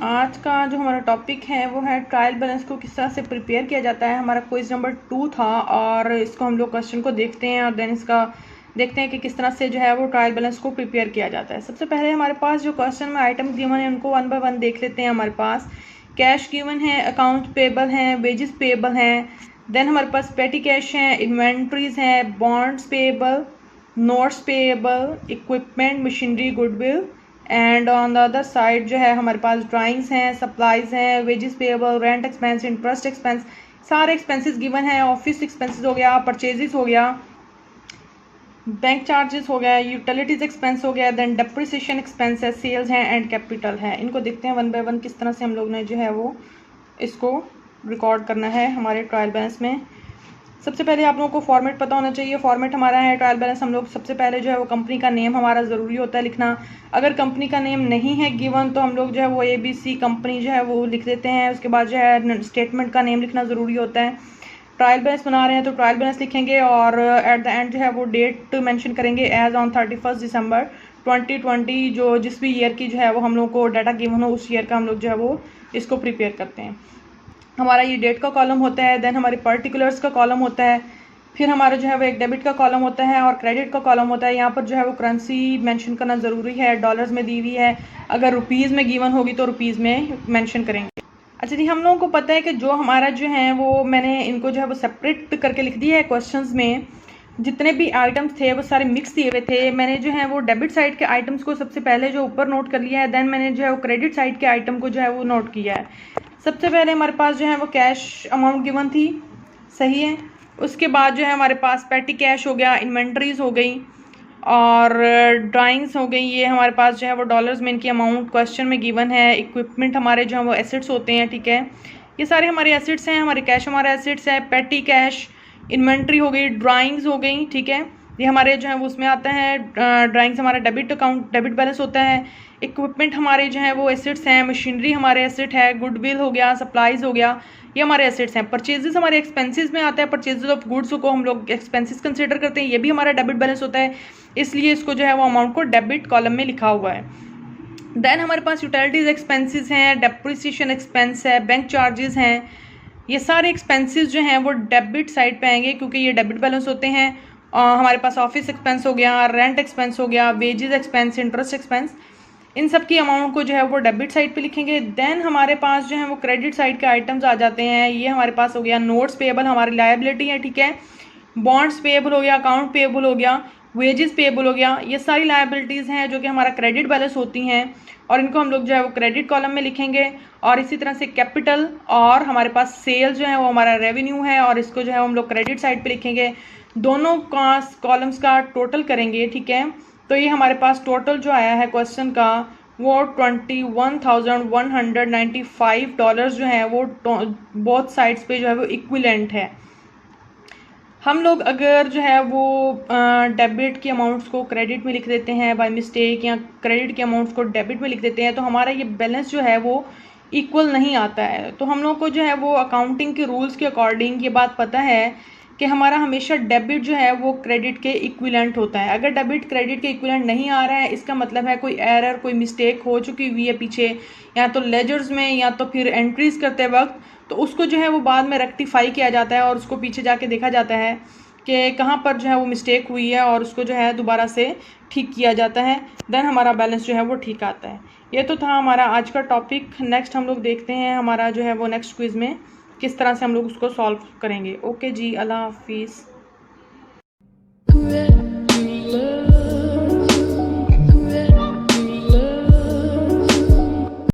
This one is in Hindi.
आज का जो हमारा टॉपिक है वो है ट्रायल बैलेंस को किस तरह से प्रिपेयर किया जाता है। हमारा क्विज नंबर 2 था और इसको हम लोग क्वेश्चन को देखते हैं और देन इसका देखते हैं कि किस तरह से जो है वो ट्रायल बैलेंस को प्रिपेयर किया जाता है। सबसे पहले हमारे पास जो क्वेश्चन में आइटम गिवन है उनको वन बाय वन देख लेते हैं। हमारे पास कैश गिवन है, अकाउंट पेबल हैं, वेजेस पेबल हैं, देन हमारे पास पेटी कैश हैं, इन्वेंट्रीज हैं, bonds payable, notes payable, equipment, machinery, goodwill and on the other side जो है हमारे पास ड्राइंग्स हैं, सप्लाईज हैं, wages payable, rent expense, interest expense, सारे एक्सपेंसेस गिवन है। ऑफिस एक्सपेंसेस हो गया, परचेजेस हो गया, बैंक चार्जेस हो गया, यूटिलिटीज एक्सपेंस हो गया, देन डेप्रिसिएशन एक्सपेंस है, सेल्स हैं एंड कैपिटल है। इनको देखते हैं वन बाय वन किस तरह से हम लोग ने जो है वो इसको रिकॉर्ड करना है हमारे ट्रायल बैलेंस में। सबसे पहले आप लोगों को फॉर्मेट पता होना चाहिए। फॉर्मेट हमारा है ट्रायल बैलेंस, हम लोग सबसे पहले जो है वो कंपनी का नेम हमारा ज़रूरी होता है लिखना। अगर कंपनी का नेम नहीं है गिवन तो हम लोग जो है वो ABC कंपनी जो है वो लिख देते हैं। उसके बाद जो है स्टेटमेंट का नेम लिखना ज़रूरी होता है। ट्रायल बैलेंस बना रहे हैं तो ट्रायल बैलेंस लिखेंगे और एट द एंड जो है वो डेट मेंशन करेंगे एज ऑन 31 दिसंबर 2020। जो जिस भी ईयर की जो है वो हम लोग को डाटा गिवन हो उस ईयर का हम लोग जो है वो इसको प्रिपेयर करते हैं। हमारा ये डेट का कॉलम होता है, देन हमारे पर्टिकुलर्स का कॉलम होता है, फिर हमारा जो है वो एक डेबिट का कॉलम होता है और क्रेडिट का कॉलम होता है। यहाँ पर जो है वो करेंसी मेंशन करना ज़रूरी है। डॉलर्स में दी हुई है, अगर रुपीज़ में गिवन होगी तो रुपीज़ में मेंशन करेंगे। अच्छा जी, हम लोगों को पता है कि जो हमारा जो है वो मैंने इनको जो है वो सेपरेट करके लिख दिया है। क्वेश्चंस में जितने भी आइटम्स थे वो सारे मिक्स दिए हुए थे। मैंने जो है वो डेबिट साइड के आइटम्स को सबसे पहले जो ऊपर नोट कर लिया है, देन मैंने जो है वो क्रेडिट साइड के आइटम को जो है वो नोट किया है। सबसे पहले हमारे पास जो है वो कैश अमाउंट गिवन थी, सही है। उसके बाद जो है हमारे पास पेटी कैश हो गया, इन्वेंट्रीज हो गई और ड्राइंग्स हो गई। ये हमारे पास जो है वो डॉलर्स में इनकी अमाउंट क्वेश्चन में गिवन है। इक्विपमेंट हमारे जो है वो एसेट्स होते हैं, ठीक है। ये सारे हमारे एसेट्स हैं, हमारे कैश हमारे एसेट्स है। पेटी कैश, इन्वेंट्री हो गई, ड्राइंग्स हो गई, ठीक है। ये हमारे जो है वो उसमें आता है। ड्राइंग्स हमारा डेबिट अकाउंट, डेबिट बैलेंस होता है। इक्विपमेंट हमारे जो है वो एसेट्स हैं। मशीनरी हमारे एसेट है। गुडविल हो गया, सप्लाईज हो गया, ये हमारे एसेट्स हैं। परचेजेस हमारे एक्सपेंसेस में आता है। परचेजेस ऑफ गुड्स को हम लोग एक्सपेंसेस कंसिडर करते हैं, ये भी हमारा डेबिट बैलेंस होता है, इसलिए इसको जो है वो अमाउंट को डेबिट कॉलम में लिखा हुआ है। देन हमारे पास यूटिलिटीज एक्सपेंसेस हैं, डेप्रिसिएशन एक्सपेंस है, बैंक चार्जेस हैं। ये सारे एक्सपेंसेस जो हैं वो डेबिट साइड पे आएंगे क्योंकि ये डेबिट बैलेंस होते हैं। हमारे पास ऑफिस एक्सपेंस हो गया, रेंट एक्सपेंस हो गया, वेजेस एक्सपेंस, इंटरेस्ट एक्सपेंस, इन सब की अमाउंट को जो है वो डेबिट साइड पे लिखेंगे। देन हमारे पास जो है वो क्रेडिट साइड के आइटम्स आ जाते हैं। ये हमारे पास हो गया नोट्स पेबल, हमारी लायबिलिटी है, ठीक है। बॉन्ड्स पेबल हो गया, अकाउंट पेबल हो गया, वेजेस पेबल हो गया। ये सारी लायबिलिटीज़ हैं जो कि हमारा क्रेडिट बैलेंस होती हैं और इनको हम लोग जो है वो क्रेडिट कॉलम में लिखेंगे। और इसी तरह से कैपिटल और हमारे पास सेल्स जो है वो हमारा रेवेन्यू है और इसको जो है हम लोग क्रेडिट साइड पे लिखेंगे। दोनों कॉलम्स का टोटल करेंगे, ठीक है। तो ये हमारे पास टोटल जो आया है क्वेश्चन का वो $21,195 जो है वो बोथ साइड्स पे जो है वो इक्विलेंट है। हम लोग अगर जो है वो डेबिट की अमाउंट्स को क्रेडिट में लिख देते हैं बाय मिस्टेक, या क्रेडिट की अमाउंट्स को डेबिट में लिख देते हैं तो हमारा ये बैलेंस जो है वो इक्वल नहीं आता है। तो हम लोग को जो है वो अकाउंटिंग के रूल्स के अकॉर्डिंग ये बात पता है कि हमारा हमेशा डेबिट जो है वो क्रेडिट के इक्विलेंट होता है। अगर डेबिट क्रेडिट के इक्विलेंट नहीं आ रहा है इसका मतलब है कोई एरर, कोई मिस्टेक हो चुकी हुई है पीछे, या तो लेजर्स में या तो फिर एंट्रीज करते वक्त, तो उसको जो है वो बाद में रेक्टिफाई किया जाता है और उसको पीछे जाके देखा जाता है कि कहाँ पर जो है वो मिस्टेक हुई है और उसको जो है दोबारा से ठीक किया जाता है। देन हमारा बैलेंस जो है वो ठीक आता है। ये तो था हमारा आज का टॉपिक। नेक्स्ट हम लोग देखते हैं हमारा जो है वो नेक्स्ट क्विज में किस तरह से हम लोग उसको सॉल्व करेंगे। ओके जी, अल्लाह हाफिज़।